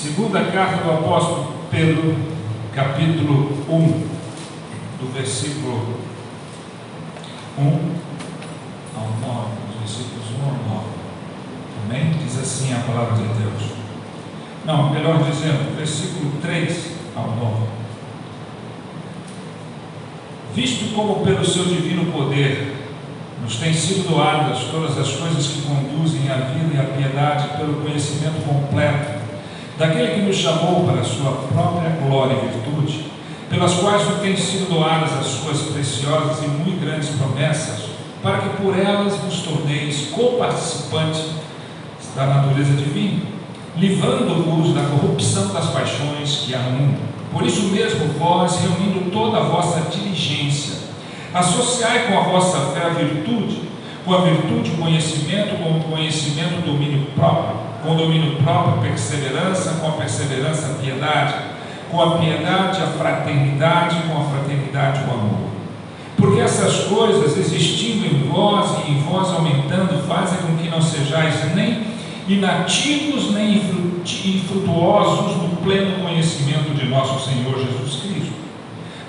Segunda carta do apóstolo Pedro, capítulo 1, do versículo 1 ao 9, os versículos 1 ao 9. Amém? Diz assim a palavra de Deus. Não, melhor dizendo, versículo 3 ao 9. Visto como pelo seu divino poder nos têm sido doadas todas as coisas que conduzem à vida e à piedade pelo conhecimento completo daquele que nos chamou para a sua própria glória e virtude, pelas quais nos têm sido doadas as suas preciosas e muito grandes promessas, para que por elas vos torneis co-participantes da natureza divina, livrando-vos da corrupção das paixões que há no mundo. Por isso mesmo, vós, reunindo toda a vossa diligência, associai com a vossa fé a virtude, com a virtude o conhecimento, com o conhecimento o domínio próprio, com o domínio próprio a perseverança, com a perseverança a piedade, com a piedade a fraternidade, com a fraternidade o amor. Porque essas coisas, existindo em vós e em vós aumentando, fazem com que não sejais nem inativos nem infrutuosos no pleno conhecimento de nosso Senhor Jesus Cristo.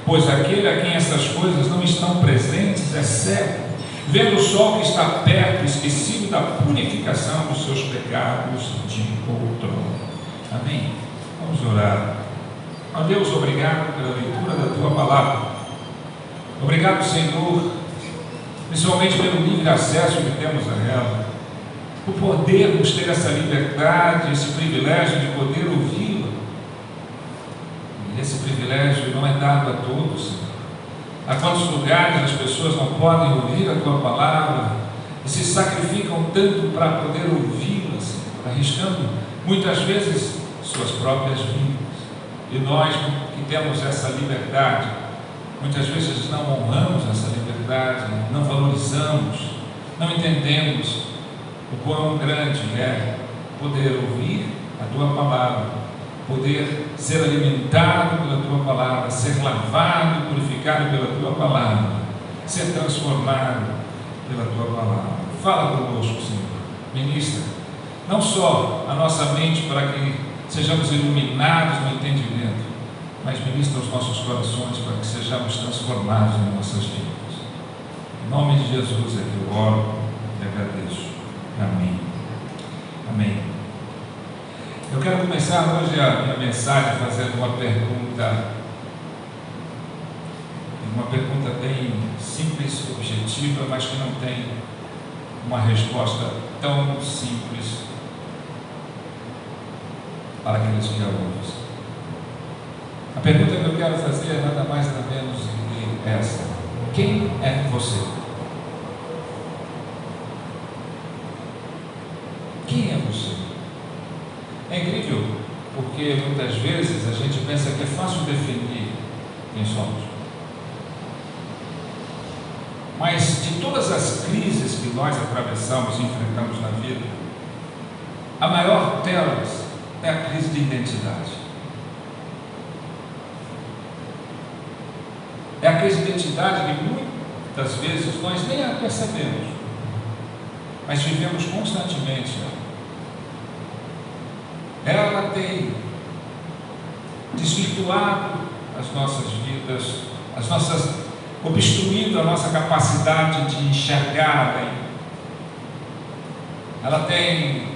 Pois aquele a quem essas coisas não estão presentes é cego, vendo o sol que está perto, esquecido da purificação dos seus pecados de outrora. Amém? Vamos orar. Ó Deus, obrigado pela leitura da Tua palavra. Obrigado, Senhor, principalmente pelo livre acesso que temos a ela, por podermos ter essa liberdade, esse privilégio de poder ouvi-la. E esse privilégio não é dado a todos, Senhor. Há quantos lugares as pessoas não podem ouvir a Tua palavra e se sacrificam tanto para poder ouvi-la, Senhor, arriscando muitas vezes suas próprias vidas. E nós que temos essa liberdade, muitas vezes não honramos essa liberdade, não valorizamos, não entendemos o quão grande é poder ouvir a Tua palavra, poder ser alimentado pela Tua palavra, ser lavado, purificado pela Tua palavra, ser transformado pela Tua palavra. Fala conosco, Senhor, ministra não só a nossa mente para que sejamos iluminados no entendimento, mas ministra os nossos corações para que sejamos transformados em nossas vidas. Em nome de Jesus é que eu oro e agradeço. Amém. Amém. Eu quero começar hoje a minha mensagem fazendo uma pergunta bem simples, objetiva, mas que não tem uma resposta tão simples para aqueles que a ouvem. A pergunta que eu quero fazer é nada mais nada menos que essa: quem é você? Quem é você? É incrível, porque muitas vezes a gente pensa que é fácil definir quem somos. Mas de todas as crises que nós atravessamos e enfrentamos na vida, a maior delas é a crise de identidade. É a crise de identidade que muitas vezes nós nem a percebemos, mas vivemos constantemente. Ela tem desvirtuado as nossas vidas, obstruído a nossa capacidade de enxergar bem. Ela tem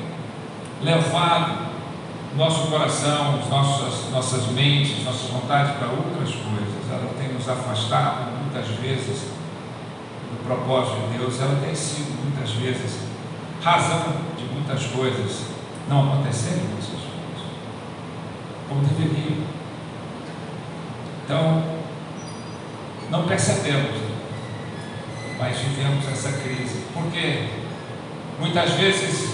levado nosso coração, nossas mentes, nossas vontades para outras coisas. Ela tem nos afastado muitas vezes do propósito de Deus. Ela tem sido muitas vezes razão de muitas coisas não acontecerem nessas coisas como deveria. Então, não percebemos, mas vivemos essa crise, porque muitas vezes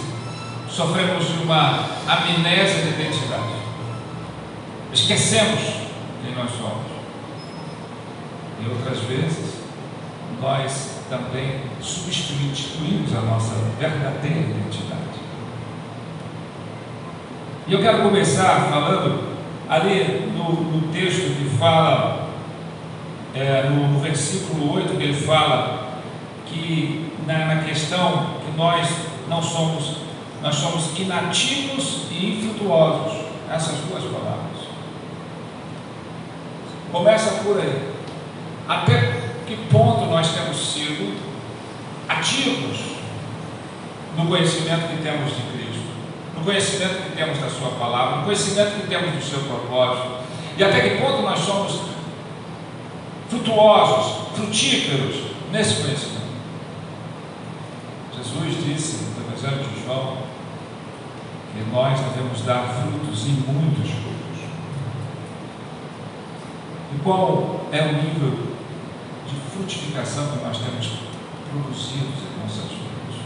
sofremos de uma amnésia de identidade, esquecemos quem nós somos, e outras vezes nós também substituímos a nossa verdadeira identidade. E eu quero começar falando ali no texto que fala, no versículo 8, que ele fala que na questão que nós somos inativos e infrutuosos. Essas duas palavras. Começa por aí. Até que ponto nós temos sido ativos no conhecimento que temos de Cristo, no conhecimento que temos da sua palavra, no conhecimento que temos do seu propósito, e até que ponto nós somos frutuosos, frutíferos nesse conhecimento. Jesus disse no Evangelho de João que nós devemos dar frutos e muitos frutos. E qual é o nível de frutificação que nós temos produzido em nossas vidas?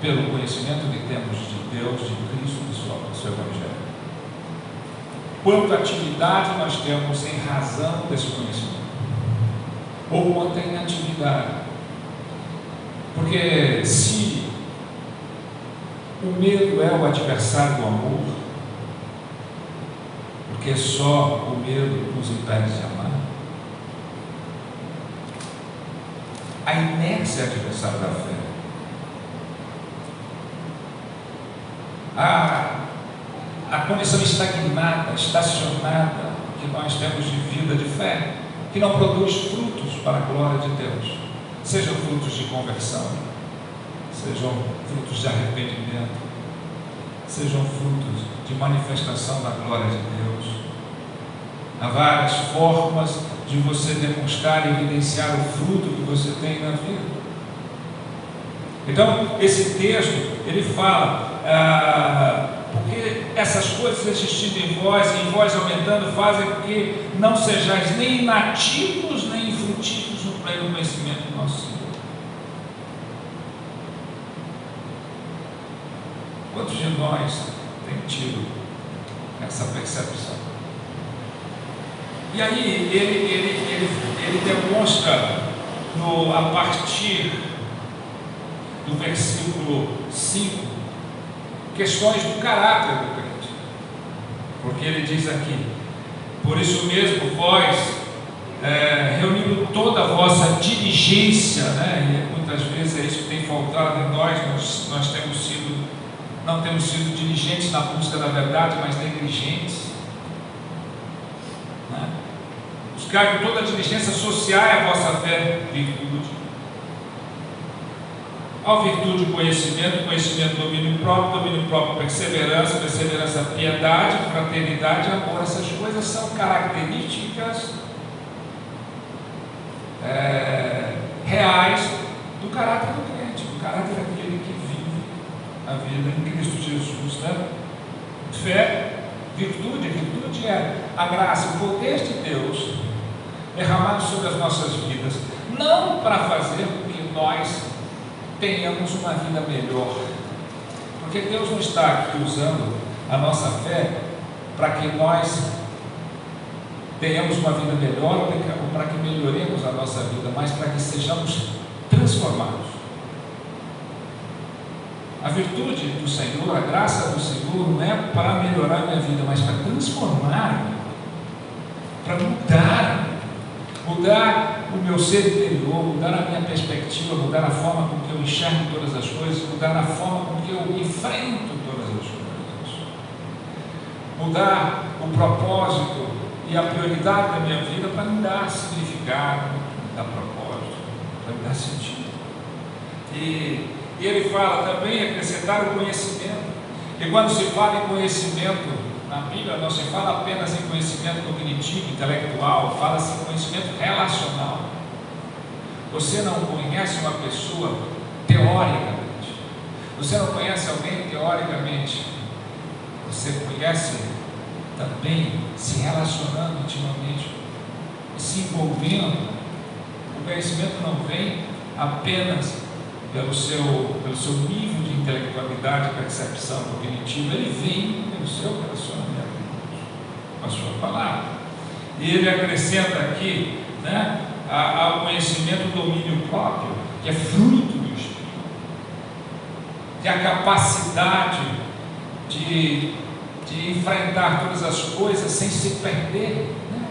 Pelo conhecimento que temos de Deus, de Cristo e do seu Evangelho. Quanta atividade nós temos em razão desse conhecimento? Ou quanta inatividade? Porque se o medo é o adversário do amor, porque só o medo nos impede de amar, a inércia é adversário da fé. A condição estagnada, estacionada que nós temos de vida de fé, que não produz frutos para a glória de Deus, sejam frutos de conversão, sejam frutos de arrependimento, sejam frutos de manifestação da glória de Deus. Há várias formas de você demonstrar e evidenciar o fruto que você tem na vida. Então, esse texto, ele fala, porque essas coisas existindo em vós e em vós aumentando, fazem com que não sejais nem inativos, nem infrutíferos no pleno conhecimento do nosso Senhor. Quantos de nós tem tido essa percepção? E aí ele demonstra a partir do versículo 5 questões do caráter do crente, porque ele diz aqui: por isso mesmo vós, reunindo toda a vossa diligência, né? E muitas vezes é isso que tem faltado em nós não temos sido diligentes na busca da verdade, mas negligentes, né? Buscar com toda a diligência, associai a vossa fé virtude, ao virtude conhecimento, conhecimento domínio próprio perseverança, perseverança piedade, fraternidade e amor. Essas coisas são características reais do caráter do crente, do caráter daquele que vive a vida em Cristo Jesus, né? Fé, virtude é a graça, o poder de Deus derramado sobre as nossas vidas, não para fazer com que nós tenhamos uma vida melhor, porque Deus não está aqui usando a nossa fé para que nós tenhamos uma vida melhor ou para que melhoremos a nossa vida, mas para que sejamos transformados. A virtude do Senhor, a graça do Senhor não é para melhorar a minha vida, mas para transformar, para mudar o meu ser interior, mudar a minha perspectiva, mudar a forma com que eu enxergo todas as coisas, mudar a forma com que eu enfrento todas as coisas, mudar o propósito e a prioridade da minha vida para me dar significado, me dar propósito, para me dar sentido. E ele fala também acrescentar o conhecimento, e quando se fala em conhecimento na Bíblia, não se fala apenas em conhecimento cognitivo, intelectual, fala-se em conhecimento relacional. Você não conhece uma pessoa teoricamente, você não conhece alguém teoricamente, você conhece também se relacionando intimamente, se envolvendo. O conhecimento não vem apenas pelo seu nível de intelectualidade, percepção cognitiva, ele vem pelo seu relacionamento com a sua palavra. E ele acrescenta aqui, né, ao conhecimento do domínio próprio, que é fruto do Espírito, que é a capacidade de enfrentar todas as coisas sem se perder, né?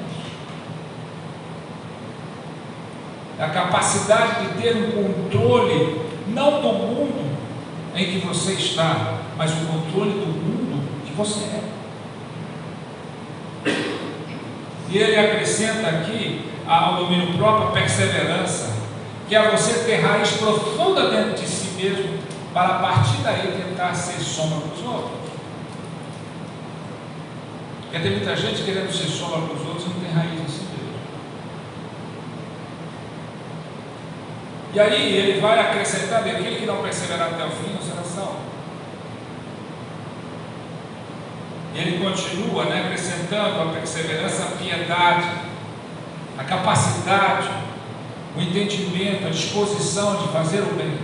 A capacidade de ter um controle não do mundo em que você está, mas o controle do mundo que você é. E ele acrescenta aqui ao domínio próprio a perseverança, que é você ter raiz profunda dentro de si mesmo, para a partir daí tentar ser sombra para os outros. Porque tem muita gente querendo ser sombra para os outros e não tem raiz em si mesmo. E aí ele vai acrescentar: aquele que não perseverar até o fim não será salvo. Ele continua, né, acrescentando a perseverança, a piedade, a capacidade, o entendimento, a disposição de fazer o bem,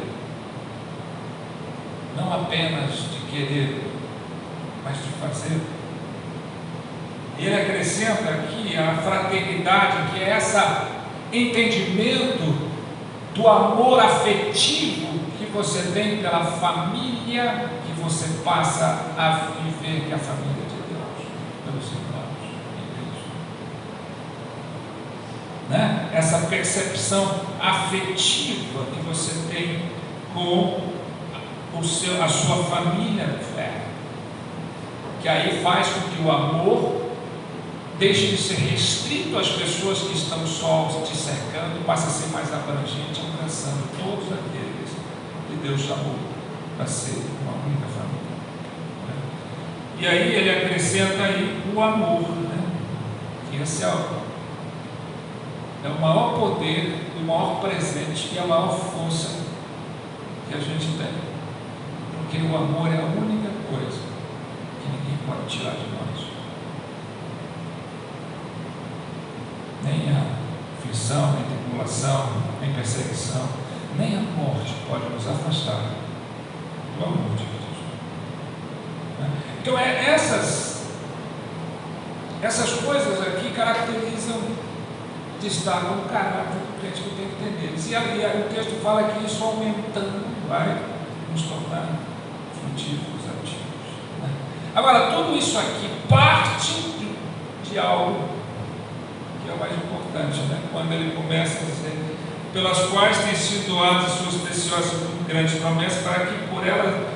não apenas de querer, mas de fazer. Ele acrescenta aqui a fraternidade, que é esse entendimento do amor afetivo que você tem pela família que você passa a viver, que é a família de Deus, pelos irmãos em Cristo, né? Essa percepção afetiva que você tem com a sua família de fé, que aí faz com que o amor deixe de ser restrito às pessoas que estão só te cercando, passa a ser mais abrangente, alcançando todos aqueles que Deus chamou para ser uma única família, né? E aí ele acrescenta aí o amor, né? Que esse é o maior poder, o maior presente e a maior força que a gente tem, porque o amor é a única coisa que ninguém pode tirar de nós. Nem a aflição, nem a tribulação, nem perseguição, nem a morte pode nos afastar do amor de Deus. Então essas coisas aqui caracterizam, destacam o caráter do crente que tem que entender. E aí o texto fala que isso aumentando vai nos tornar frutíferos, ativos, né? Agora, tudo isso aqui parte de algo que é o mais importante, né? Quando ele começa a dizer: pelas quais têm sido doadas as suas preciosas e grandes promessas, para que por elas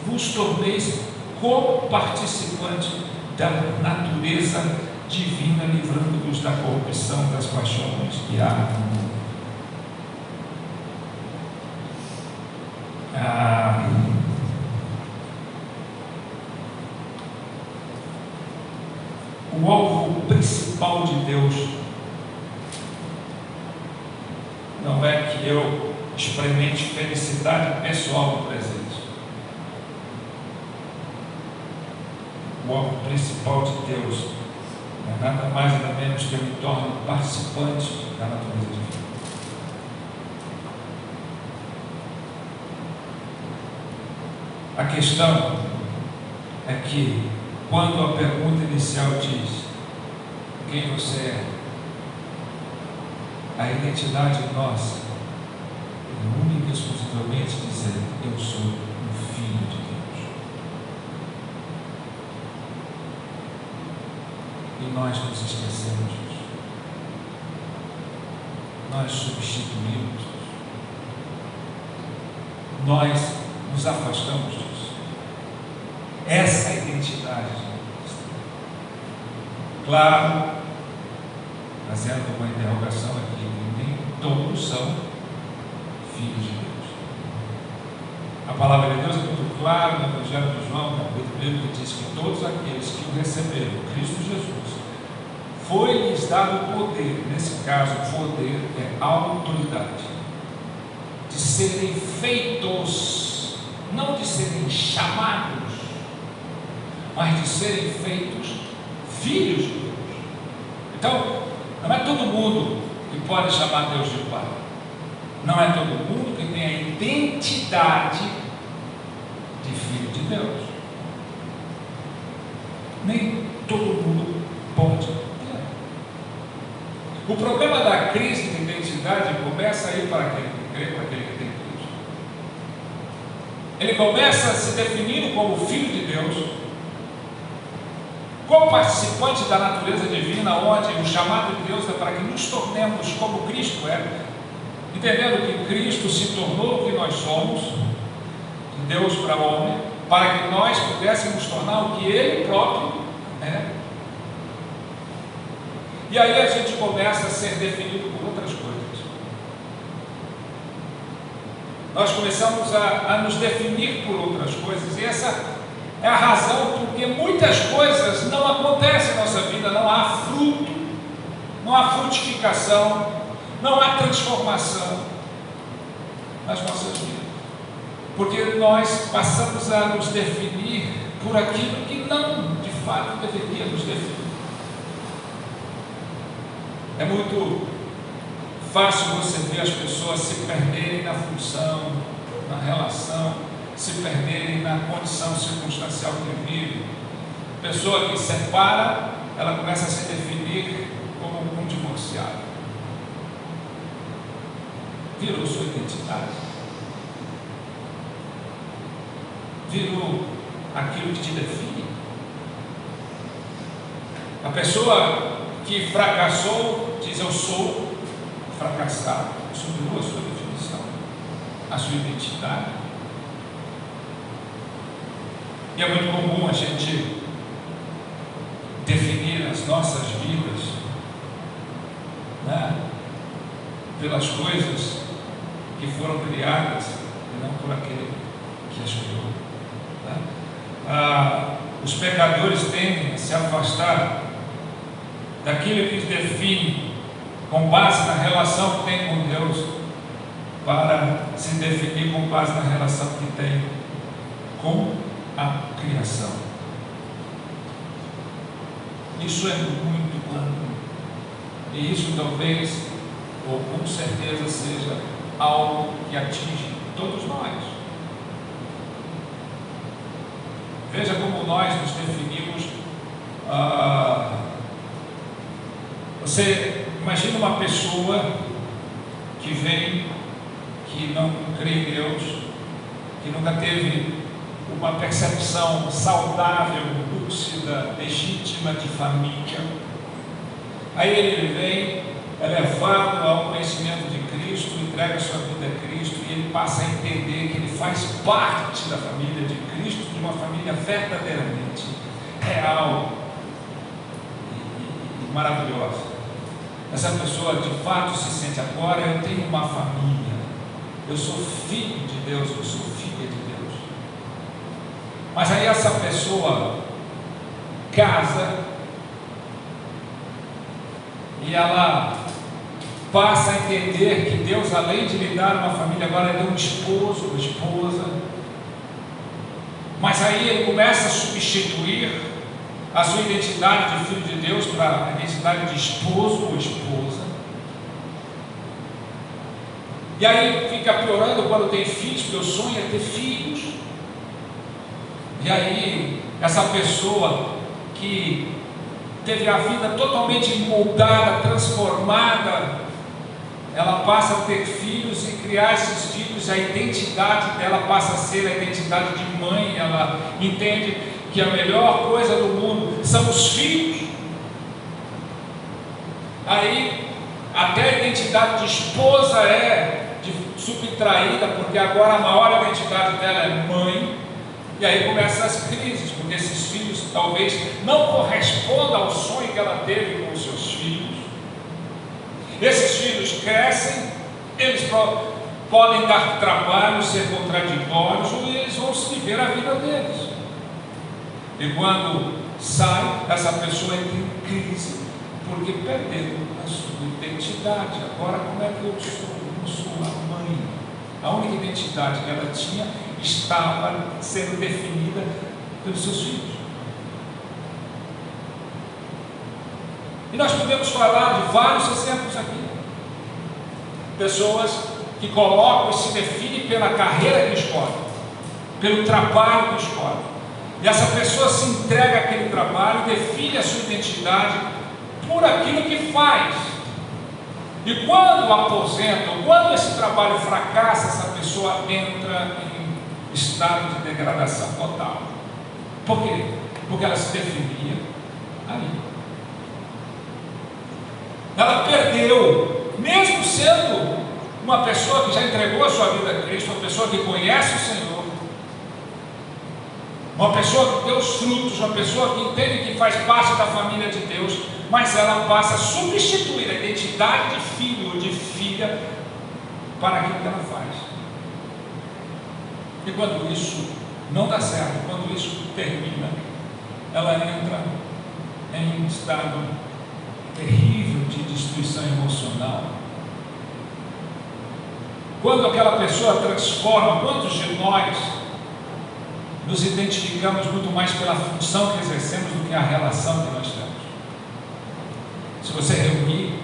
vos torneis co-participante da natureza divina, livrando-vos da corrupção das paixões que há no mundo. O alvo principal de Deus não é que eu experimente felicidade pessoal no presente. O alvo principal de Deus é nada mais nada menos que eu me torne participante da natureza divina. A questão é que, quando a pergunta inicial diz quem você é, a identidade nossa é única e exclusivamente dizer: eu sou um filho de Deus. E nós nos esquecemos disso. Nós substituímos isso. Nós nos afastamos disso. Essa é a identidade de Deus. Claro, fazendo uma interrogação aqui, nem todos são filhos de Deus. A palavra de Deus é muito clara no Evangelho de João, capítulo 1, que diz que todos aqueles que o receberam, Cristo Jesus, foi-lhes dado poder. Nesse caso, poder é autoridade, de serem feitos, não de serem chamados, mas de serem feitos filhos de Deus. Então, não é todo mundo que pode chamar Deus de Pai. Não é todo mundo que tem a identidade de filho de Deus. Nem todo mundo pode ter. O problema da crise de identidade começa aí para aquele que crê, para aquele que tem Cristo. Ele começa se definindo como filho de Deus, como participante da natureza divina, onde o chamado de Deus é para que nos tornemos como Cristo é, entendendo que Cristo se tornou o que nós somos, de Deus para o homem, para que nós pudéssemos tornar o que Ele próprio é. E aí a gente começa a ser definido por outras coisas. Nós começamos a nos definir por outras coisas, e essa é a razão porque muitas coisas não acontecem na nossa vida, não há fruto, não há frutificação, não há transformação nas nossas vidas. Porque nós passamos a nos definir por aquilo que não, de fato, deveria nos definir. É muito fácil você ver as pessoas se perderem na função, na relação, se perderem na condição circunstancial que vive. Pessoa que separa, ela começa a se definir como um divorciado. Virou sua identidade. Virou aquilo que te define. A pessoa que fracassou diz: eu sou fracassado. Isso virou a sua definição, a sua identidade. E é muito comum a gente definir as nossas vidas, né, pelas coisas que foram criadas e não por aquele que as criou. Os pecadores tendem a se afastar daquilo que os define com base na relação que tem com Deus, para se definir com base na relação que tem com a criação. Isso é muito comum, e isso talvez, ou com certeza, seja algo que atinge todos nós. Veja como nós nos definimos. Você imagina uma pessoa que vem, que não crê em Deus, que nunca teve uma percepção saudável, lúcida, legítima de família. Aí ele vem, é levado ao conhecimento de Cristo, entrega sua vida a Cristo, e ele passa a entender que ele faz parte da família de Cristo, de uma família verdadeiramente real e maravilhosa. Essa pessoa de fato se sente: agora eu tenho uma família, eu sou filho de Deus, eu sou filha de Deus. Mas aí essa pessoa casa e ela passa a entender que Deus, além de lhe dar uma família, agora lhe deu um esposo, uma esposa. Mas aí ele começa a substituir a sua identidade de filho de Deus para a identidade de esposo ou esposa. E aí fica piorando quando tem filhos, porque o sonho é ter filhos. E aí essa pessoa que teve a vida totalmente moldada, transformada, ela passa a ter filhos e criar esses filhos, a identidade dela passa a ser a identidade de mãe. Ela entende que a melhor coisa do mundo são os filhos. Aí até a identidade de esposa é subtraída, porque agora a maior identidade dela é mãe. E aí começam as crises, porque esses filhos talvez não correspondam ao sonho que ela teve com os seus filhos. Esses filhos crescem, eles podem dar trabalho, ser contraditórios, ou eles vão viver a vida deles. E quando sai, essa pessoa entra em crise, porque perdeu a sua identidade. Agora, como é que eu sou? Eu sou a mãe. A única identidade que ela tinha estava sendo definida pelos seus filhos. E nós podemos falar de vários exemplos aqui. Pessoas que colocam e se definem pela carreira que escolhem, pelo trabalho que escolhem. E essa pessoa se entrega àquele trabalho, define a sua identidade por aquilo que faz. E quando aposenta, ou quando esse trabalho fracassa, essa pessoa entra em estado de degradação total. Por quê? Porque ela se definia ali. Ela perdeu, mesmo sendo uma pessoa que já entregou a sua vida a Cristo, uma pessoa que conhece o Senhor, Uma pessoa que deu os frutos, uma pessoa que entende que faz parte da família de Deus, mas ela passa a substituir a identidade de filho ou de filha para aquilo que ela faz. E quando isso não dá certo, quando isso termina, ela entra em um estado terrível de destruição emocional. Quando aquela pessoa transforma, quantos de nós nos identificamos muito mais pela função que exercemos do que a relação que nós temos? Se você reunir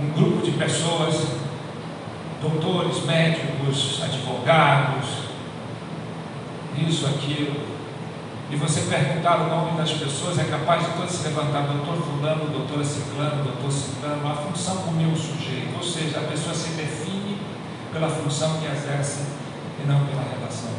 um grupo de pessoas, doutores, médicos, advogados, isso, aquilo, e você perguntar o nome das pessoas, é capaz de todos se levantar, doutor fulano, doutora ciclano, doutor ciclano, a função do meu sujeito, ou seja, a pessoa se define pela função que exerce e não pela relação.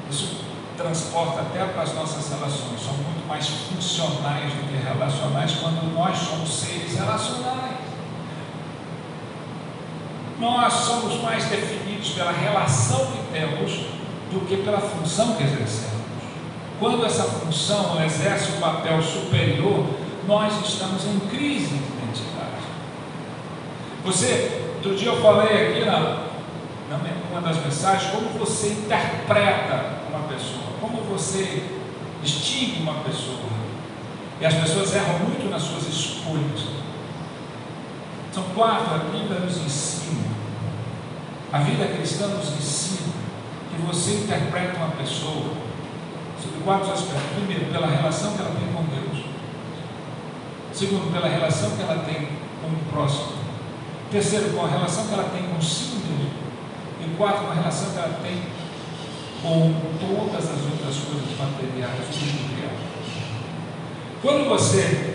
Isso transporta até para as nossas relações, são muito mais funcionais do que relacionais quando nós somos seres relacionais. Nós somos mais definidos pela relação que temos do que pela função que exercemos. Quando essa função exerce um papel superior, nós estamos em crise de identidade. Outro dia eu falei aqui numa das mensagens, como você interpreta uma pessoa, como você distingue uma pessoa. E as pessoas erram muito nas suas escolhas. São 4, a Bíblia nos ensina, a vida cristã nos ensina que você interpreta uma pessoa sobre 4 aspectos. Primeiro, pela relação que ela tem com Deus. Segundo, pela relação que ela tem com o próximo. Terceiro, com a relação que ela tem consigo mesmo. E 4, com a relação que ela tem com todas as outras coisas materiais do mundo real. Quando você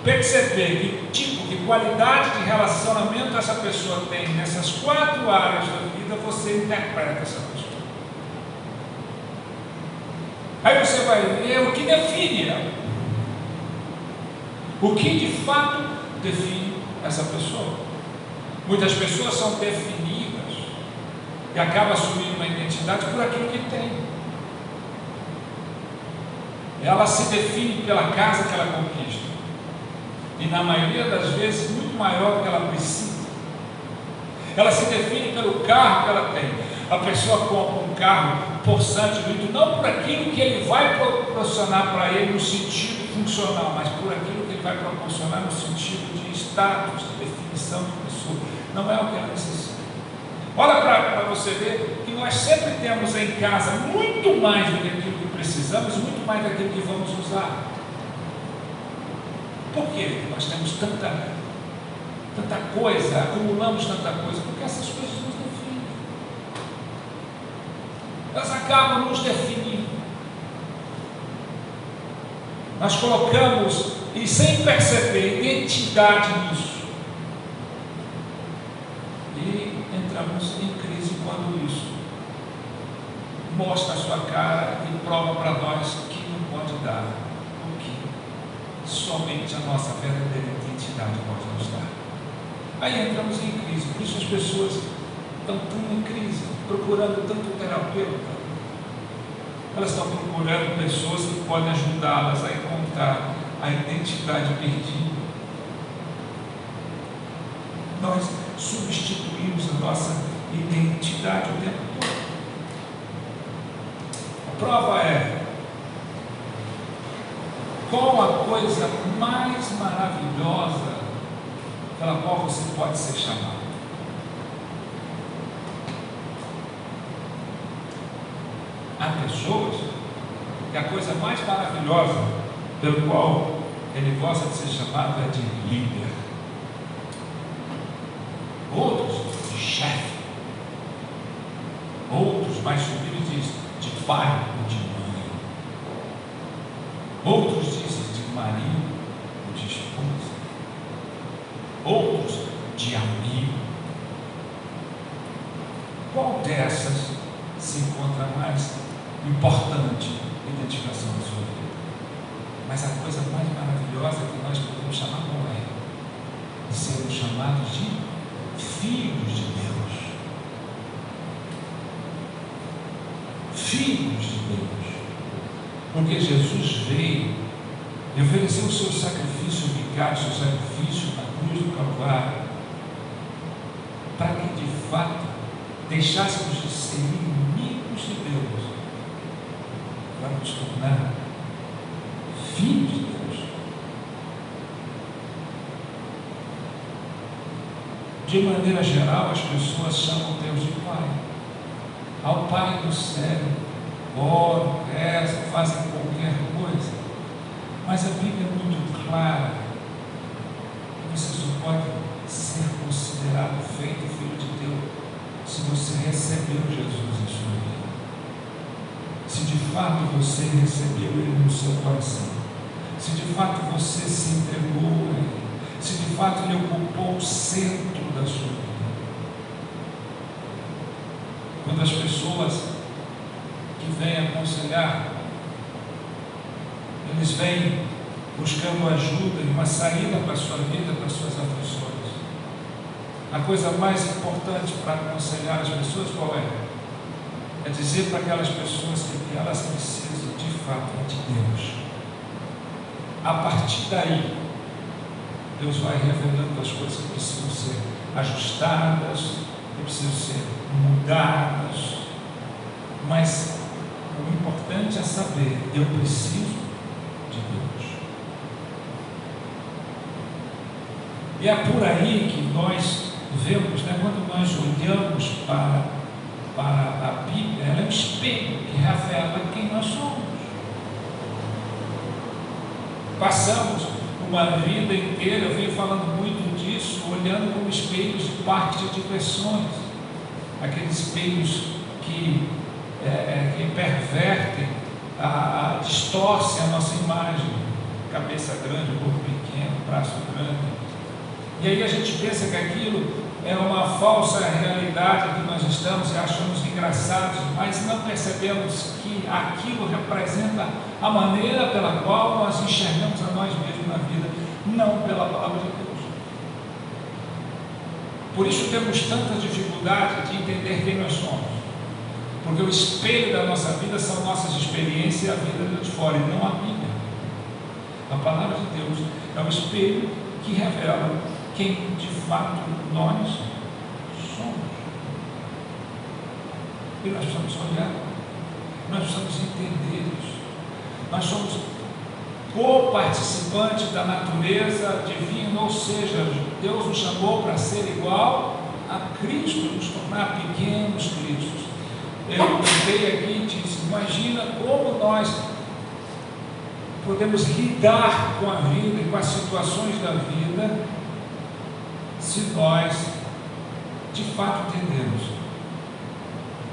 perceber que tipo, que qualidade de relacionamento essa pessoa tem nessas 4 áreas da vida, você interpreta essa pessoa. Aí você vai ver o que define ela. O que de fato define essa pessoa. Muitas pessoas são definidas e acabam assumindo uma identidade por aquilo que tem. Ela se define pela casa que ela conquista. E na maioria das vezes muito maior do que ela precisa. Ela se define pelo carro que ela tem. A pessoa compra um carro possante, não por aquilo que ele vai proporcionar para ele no sentido funcional, mas por aquilo que ele vai proporcionar no sentido de status, de definição de pessoa. Não é o que ela necessita. Olha para você ver que nós sempre temos em casa muito mais do que aquilo que precisamos, muito mais daquilo que vamos usar. Por que nós temos tanta coisa, acumulamos tanta coisa? Porque essas coisas nos definem. Elas acabam nos definindo. Nós colocamos, e sem perceber, identidade nisso. E entramos em crise quando isso mostra a sua cara e prova para nós que não pode dar. Somente a nossa verdadeira identidade pode nos dar. Aí entramos em crise, por isso as pessoas estão tão em crise, procurando tanto terapeuta. Elas estão procurando pessoas que podem ajudá-las a encontrar a identidade perdida. Nós substituímos a nossa identidade o tempo todo. A prova é: qual a coisa mais maravilhosa pela qual você pode ser chamado? Há pessoas que a coisa mais maravilhosa pelo qual ele gosta de ser chamado é de líder. Outros de chefe. Outros mais subidos dizem de pai ou de mãe. Outros dizem de marido ou de esposa. Outros de amigo. Qual dessas se encontra mais importante identificação da sua vida? Mas a coisa mais maravilhosa que nós podemos chamar qual é? Sermos chamados de filhos de Deus. filhos de Deus. Porque Jesus veio e ofereceu o seu sacrifício vicário, o seu sacrifício na cruz do Calvário, para que de fato deixássemos de ser inimigos de Deus, para nos tornar filhos de Deus. De maneira geral, as pessoas chamam Deus de Pai. Ao Pai do céu, oram, rezam, fazem qualquer coisa. Mas a Bíblia é muito clara que você só pode ser considerado feito filho de Deus se você recebeu Jesus em sua vida. Se de fato você recebeu Ele no seu coração. Se de fato você se entregou a Ele. Se de fato Ele ocupou o centro da sua vida. Quando as pessoas que vêm aconselhar, eles vêm buscando ajuda e uma saída para a sua vida, para as suas aflições. A coisa mais importante para aconselhar as pessoas qual é? É dizer para aquelas pessoas que elas precisam de fato de Deus. A partir daí, Deus vai revelando as coisas que precisam ser ajustadas, que precisam ser mudadas. Mas o importante é saber, eu preciso de Deus. E é por aí que nós vemos, quando nós olhamos para a Bíblia, ela é um espelho que revela quem nós somos. Passamos uma vida inteira, eu venho falando muito disso, olhando como espelhos de parques de diversões, aqueles espelhos que pervertem, distorcem a nossa imagem, cabeça grande, corpo pequeno, braço grande, e aí a gente pensa que aquilo é uma falsa realidade que nós estamos e achamos engraçados, mas não percebemos que aquilo representa a maneira pela qual nós enxergamos a nós mesmos na vida, não pela palavra de Deus. Por isso temos tanta dificuldade de entender quem nós somos, porque o espelho da nossa vida são nossas experiências e a vida de fora, e não a Bíblia. A palavra de Deus é um espelho que revela quem de fato nós somos. E nós precisamos olhar, nós precisamos entender isso. Nós somos co-participantes da natureza divina, ou seja, Deus nos chamou para ser igual a Cristo, nos tornar pequenos Cristos. Eu veio aqui e disse, imagina como nós podemos lidar com a vida e com as situações da vida se nós de fato entendemos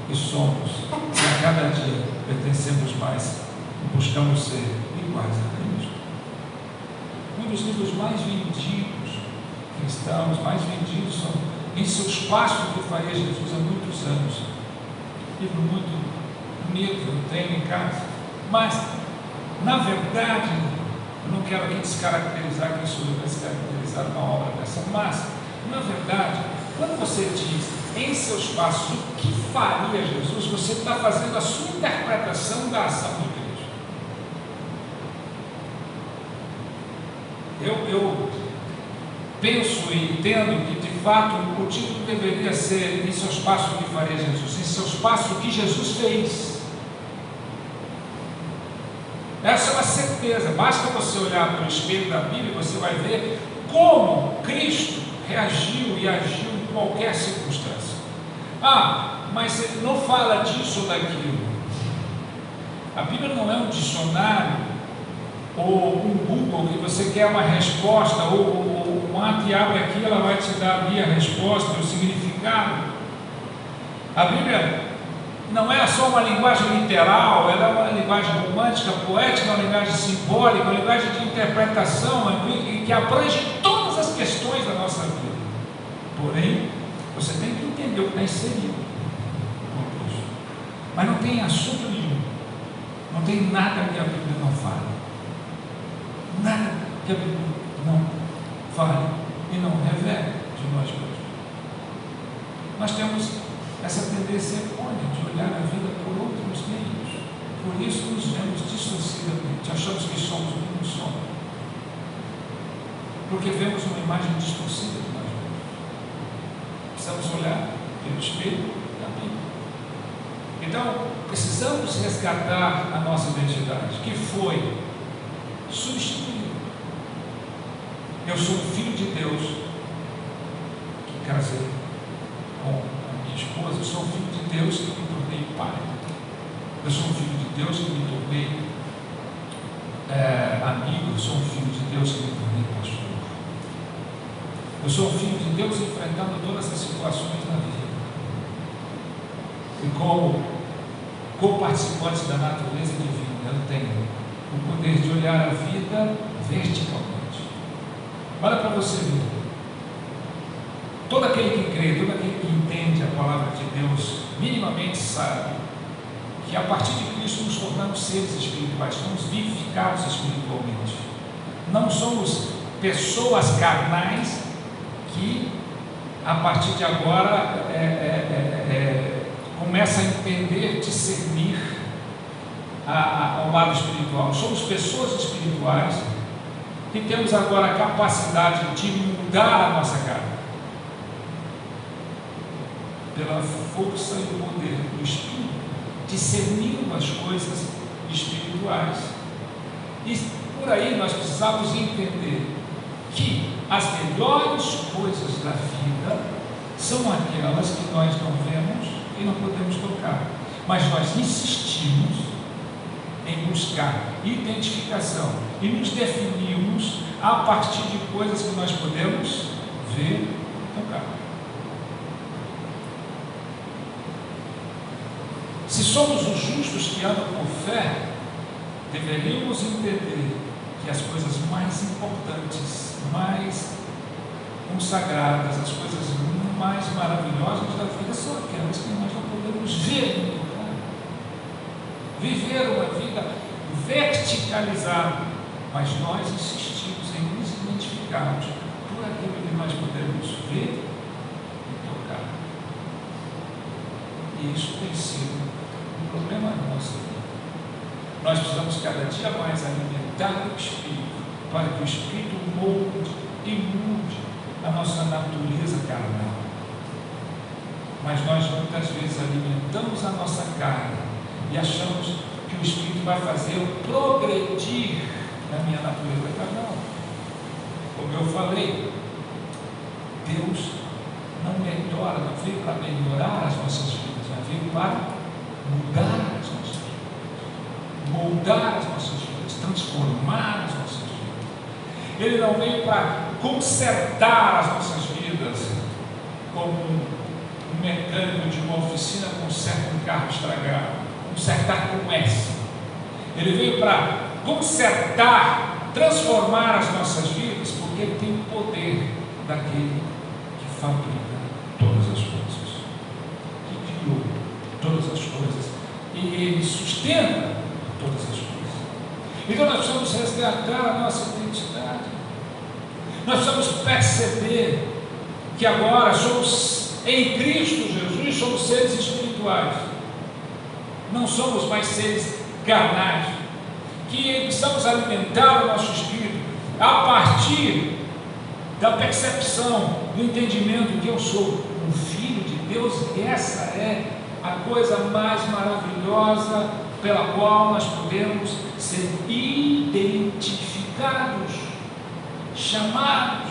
que somos e a cada dia pertencemos mais e buscamos ser iguais a Cristo. Um dos livros mais vendidos cristãos, mais vendidos são Em Seus Passos que Faria Jesus há muitos anos. Livro muito bonito, eu tenho em casa, mas na verdade eu não quero aqui descaracterizar quem sou eu para descaracterizar uma obra dessa, mas na verdade, quando você diz em seus passos o que faria Jesus, você está fazendo a sua interpretação da ação de Cristo. Eu penso e entendo que de fato o título deveria ser em seus passos o que faria Jesus, em seus passos o que Jesus fez. Essa é uma certeza, basta você olhar para o espelho da Bíblia e você vai ver como Cristo reagiu e agiu em qualquer circunstância. Mas ele não fala disso ou daquilo. A Bíblia não é um dicionário ou um Google que você quer uma resposta, ou um ato e abre aqui, ela vai te dar ali a resposta, o significado. A Bíblia não é só uma linguagem literal, ela é uma linguagem romântica, poética, uma linguagem simbólica, uma linguagem de interpretação que abrange todas as questões da nossa vida. Porém, você tem que entender o que está inserido com isso. Mas não tem assunto nenhum, não tem nada que a Bíblia não fale, nada que a Bíblia não fale e não revele de nós mesmos. Nós temos essa tendência errônea de olhar a vida por outros meios. distorcidamente, achamos que somos o que não somos, porque vemos uma imagem distorcida de nós mesmos. Precisamos olhar pelo espelho da Bíblia. Então, precisamos resgatar a nossa identidade, que foi substituída. Eu sou um filho de Deus que casei com a minha esposa. Eu sou um filho de Deus que me tornei pai. Eu sou um filho de Deus que me tornei amigo. Eu sou um filho de Deus que me tornei pastor. Eu sou um filho de Deus enfrentando todas as situações da vida. E como participante da natureza divina, eu tenho o poder de olhar a vida verticalmente. Olha para você ver. Todo aquele que crê, todo aquele que entende a palavra de Deus, minimamente sabe que a partir de Cristo nos tornamos seres espirituais, somos vivificados espiritualmente. Não somos pessoas carnais que, a partir de agora, começam a entender, discernir ao lado espiritual. Somos pessoas espirituais que temos agora a capacidade de mudar a nossa carne pela força e o poder do Espírito, discernindo as coisas espirituais. E por aí nós precisamos entender que as melhores coisas da vida são aquelas que nós não vemos e não podemos tocar, mas nós insistimos em buscar identificação e nos definirmos a partir de coisas que nós podemos ver e tocar. Se somos os justos que andam por fé, deveríamos entender que as coisas mais importantes, mais consagradas, as coisas mais maravilhosas da vida são aquelas que nós não podemos ver e tocar. Viver uma vida verticalizada, mas nós insistimos em nos identificarmos por aquilo que nós podemos ver e tocar. E isso tem sido um problema nosso. Nós precisamos cada dia mais alimentar o Espírito, para que o Espírito molde e mude a nossa natureza carnal. Mas nós muitas vezes alimentamos a nossa carne e achamos que o Espírito vai fazer eu progredir na minha natureza carnal. Como eu falei, Deus não melhora, não veio para melhorar as nossas vidas, mas veio para mudar as nossas vidas, moldar as nossas vidas, transformar as nossas vidas. Ele não veio para consertar as nossas vidas, como um mecânico de uma oficina conserta um carro estragado, consertar com S. Ele veio para consertar, transformar as nossas vidas, porque ele tem o poder daquele que fabrica todas as coisas, que criou todas as coisas, e ele sustenta todas as coisas. Então nós precisamos resgatar a nossa identidade. Nós precisamos perceber que agora somos em Cristo Jesus, somos seres espirituais, não somos mais seres carnais, que precisamos alimentar o nosso espírito a partir da percepção, do entendimento que eu sou um filho de Deus, e essa é a coisa mais maravilhosa pela qual nós podemos ser identificados, chamados.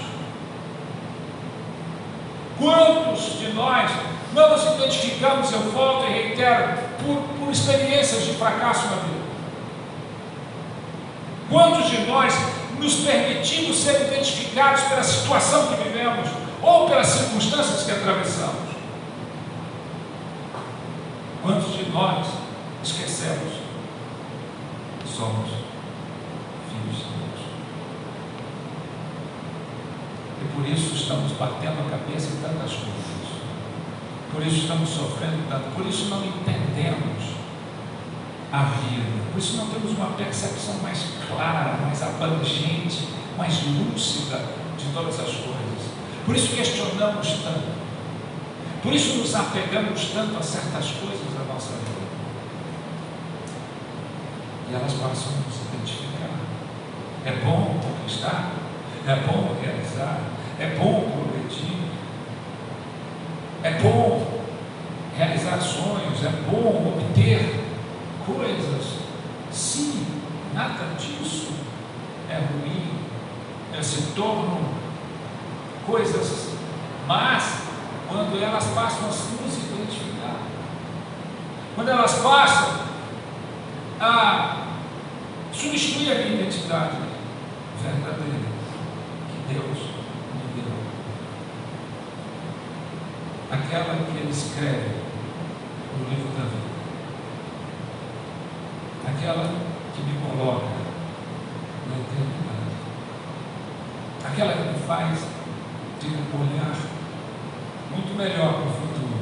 Quantos de nós não nos identificamos, eu volto e reitero, por experiências de fracasso na vida? Quantos de nós nos permitimos ser identificados pela situação que vivemos ou pelas circunstâncias que atravessamos? Quantos de nós esquecemos que somos filhos de Deus? E por isso estamos batendo a cabeça em tantas coisas, por isso estamos sofrendo tanto, por isso não entendemos a vida, por isso não temos uma percepção mais clara, mais abrangente, mais lúcida de todas as coisas, por isso questionamos tanto, por isso nos apegamos tanto a certas coisas da nossa vida. E elas passam a se identificar. É bom conquistar, é bom realizar, é bom progredir, é bom realizar sonhos, é bom obter coisas. Sim, nada disso é ruim, se tornam coisas, mas quando elas passam a nos identificar, quando elas passam a substituir a minha identidade verdadeira que Deus me deu, aquela que Ele escreve no livro da vida, aquela que me coloca na eternidade, aquela que me faz ter um olhar muito melhor para o futuro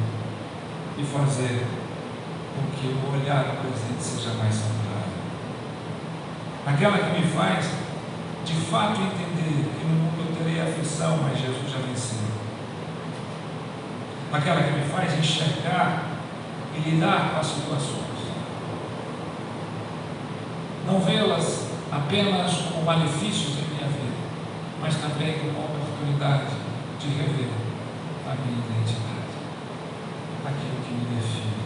e fazer com que o olhar do presente seja mais saudável, aquela que me faz de fato entender que no mundo eu terei aflição, mas Jesus já venceu, aquela que me faz enxergar e lidar com as situações, não vê-las apenas como malefícios em minha vida, mas também como uma oportunidade de rever a minha identidade, aquilo que me define.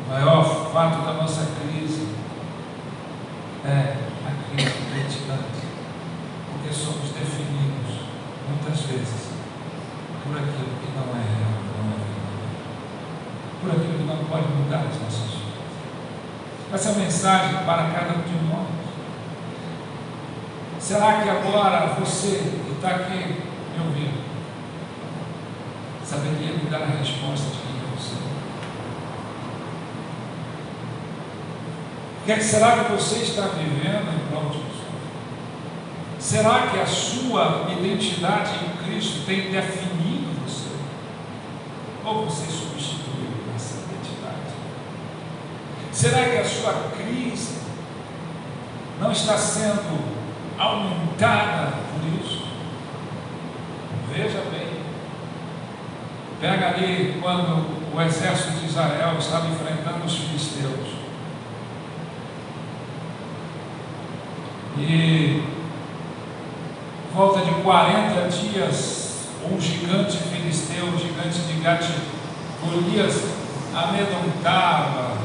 O maior fato da nossa crise é a crise de identidade, porque somos definidos muitas vezes por aquilo que não é real, não é verdadeiro, por aquilo que não pode mudar as nossas vidas. Essa mensagem para cada um de nós. Será que agora você que está aqui me ouvindo saberia me dar a resposta de quem é você? O que será que você está vivendo em prol disso? Será que a sua identidade em Cristo tem definido você? Ou você substituiu essa identidade? Será que a sua crise não está sendo aumentada por isso? Veja bem, pega ali quando o exército de Israel estava enfrentando os filisteus, e volta de 40 dias, um gigante filisteu, um gigante de Gate, Golias, amedrontava,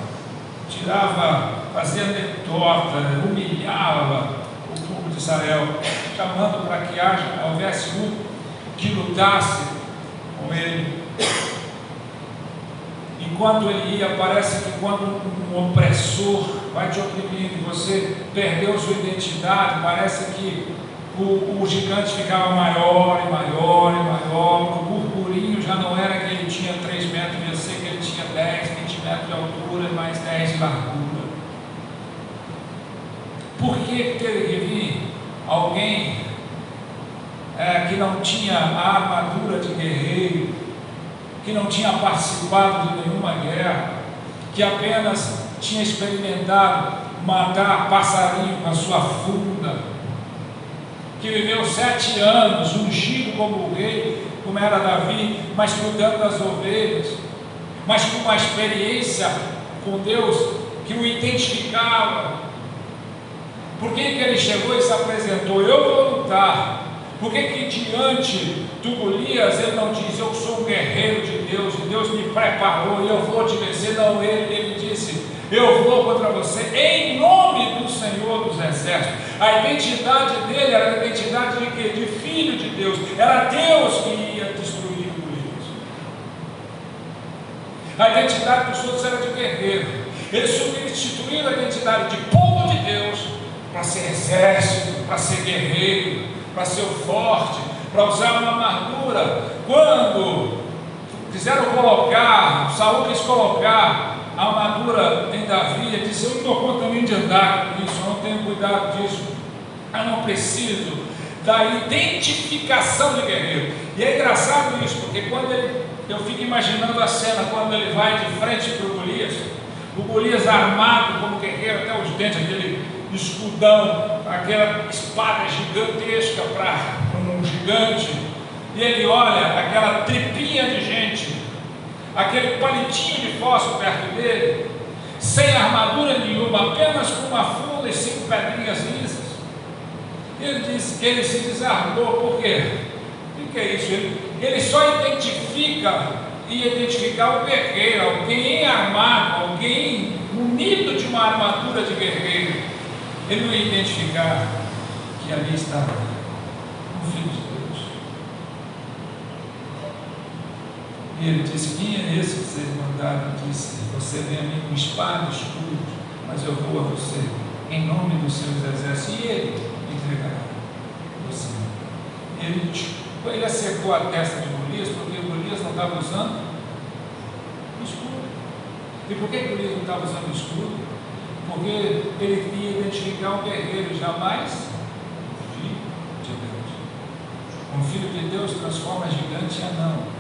tirava, fazia anedota, humilhava o povo de Israel, chamando para que houvesse um que lutasse com ele. Enquanto ele ia, parece que quando um opressor vai te oprimindo e você perdeu sua identidade, parece que o gigante ficava maior e maior e maior, o burburinho já não era que ele tinha 3 metros, ia ser que ele tinha 10, 20 metros de altura, mais 10 de largura. Por que teve que vir alguém que não tinha a armadura de guerreiro, que não tinha participado de nenhuma guerra, que apenas tinha experimentado matar passarinho com a sua funda, que viveu 7 anos ungido como rei, como era Davi, mas cuidando das ovelhas, mas com uma experiência com Deus que o identificava? Por que ele chegou e se apresentou? Eu vou lutar. Por que diante do Golias ele não diz: eu sou um guerreiro de Deus, e Deus me preparou e eu vou te vencer? Não, ele disse: eu vou contra você em nome do Senhor dos Exércitos. A identidade dele era a identidade de quê? De filho de Deus. Era Deus que ia destruir o Golias. A identidade dos outros era de guerreiro. Eles substituíram a identidade de povo de Deus para ser exército, para ser guerreiro, para ser o forte, para usar uma armadura. Quando quiseram colocar, Saul quis colocar a armadura em Davi, ele disse: eu não dou conta nem de andar com isso, eu não tenho cuidado disso, eu não preciso da identificação de guerreiro. E é engraçado isso, porque quando eu fico imaginando a cena, quando ele vai de frente para o Golias armado como guerreiro até os dentes, aquele escudão, aquela espada gigantesca para um gigante, e ele olha aquela tripinha de gente, aquele palitinho de fósforo perto dele, sem armadura nenhuma, apenas com uma funda e 5 pedrinhas lisas. Ele disse que ele se desarmou. Por quê? O que é isso? Ele só ia identificar o guerreiro, alguém armado, alguém munido de uma armadura de guerreiro. Ele não ia identificar que ali estava o Filho de Deus. E ele disse: quem é esse que vocês mandaram? Disse: você vem a mim com espada e escudo, mas eu vou a você em nome dos seus exércitos, e ele entregará você. Ele acertou a testa de Golias, porque Golias não estava usando o escudo. E por que Golias não estava usando o escudo? Porque ele queria identificar um guerreiro, jamais filho de Deus. Um filho de Deus transforma gigante em anão.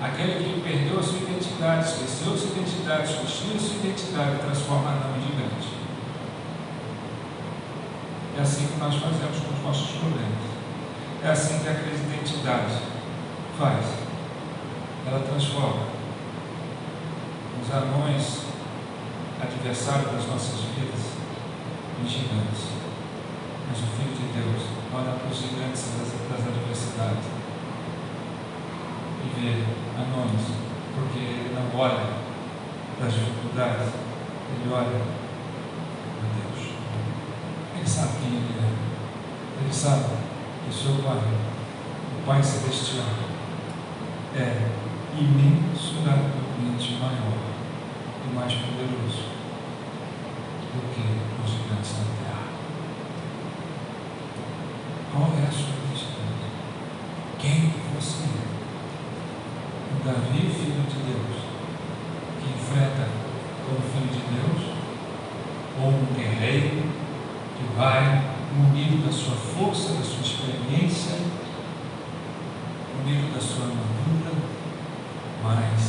Aquele que perdeu a sua identidade, esqueceu a sua identidade, esqueceu a sua identidade, transforma anão em gigante. É assim que nós fazemos com os nossos problemas. É assim que a crise de identidade faz. Ela transforma os anões, adversários das nossas vidas, em gigantes. Mas o Filho de Deus olha para os gigantes das adversidades e vê anões, porque ele não olha para as dificuldades, ele olha para Deus. Ele sabe quem ele é. Ele sabe que o seu Pai, o Pai Celestial, é imensuravelmente maior e mais poderoso do que os gigantes da terra. Qual é a sua identidade? Quem você é? Um Davi, filho de Deus, que enfrenta como filho de Deus, ou um guerreiro que vai munido da sua força, da sua experiência, munido da sua armadura, mas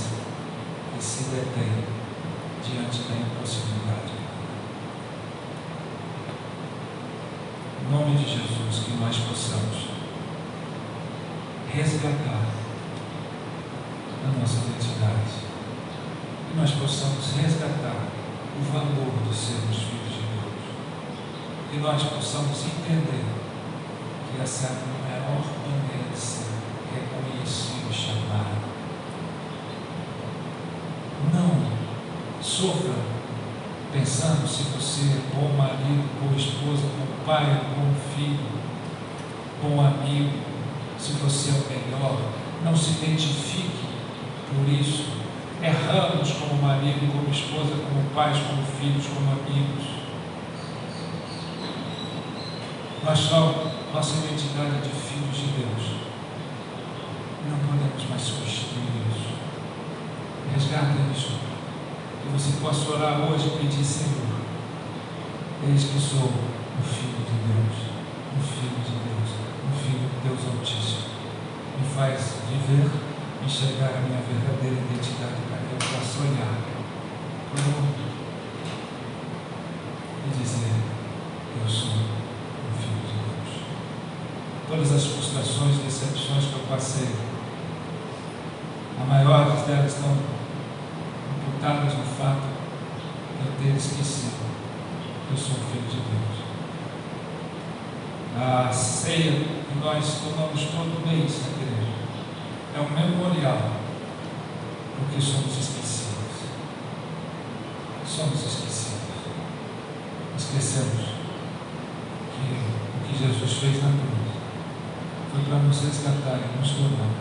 que se detém diante da impossibilidade. Em nome de Jesus, que nós possamos resgatar a nossa identidade, que nós possamos resgatar o valor de sermos filhos de Deus, que nós possamos entender que essa é a maior maneira de ser reconhecido e chamado. Não sofra pensando se você é bom marido, boa esposa, bom pai, bom filho, bom amigo, se você é o melhor. Não se identifique por isso. Erramos como marido, como esposa, como pais, como filhos, como amigos. Mas só nossa identidade de filhos de Deus. Não podemos mais substituir isso. Resgata isso. Que você possa orar hoje e pedir: Senhor, eis que sou o Filho de Deus, o Filho de Deus, o Filho de Deus Altíssimo. Me faz viver, enxergar a minha verdadeira identidade, para que eu possa olhar para o mundo e dizer: eu sou o Filho de Deus. Todas as frustrações e decepções que eu passei, a maior delas estão imputadas no fato de eu ter esquecido que eu sou o Filho de Deus. A ceia que nós tomamos todo mês na igreja é um memorial, porque somos esquecidos. Somos esquecidos. Esquecemos que o que Jesus fez na cruz foi para nos resgatar e nos tornar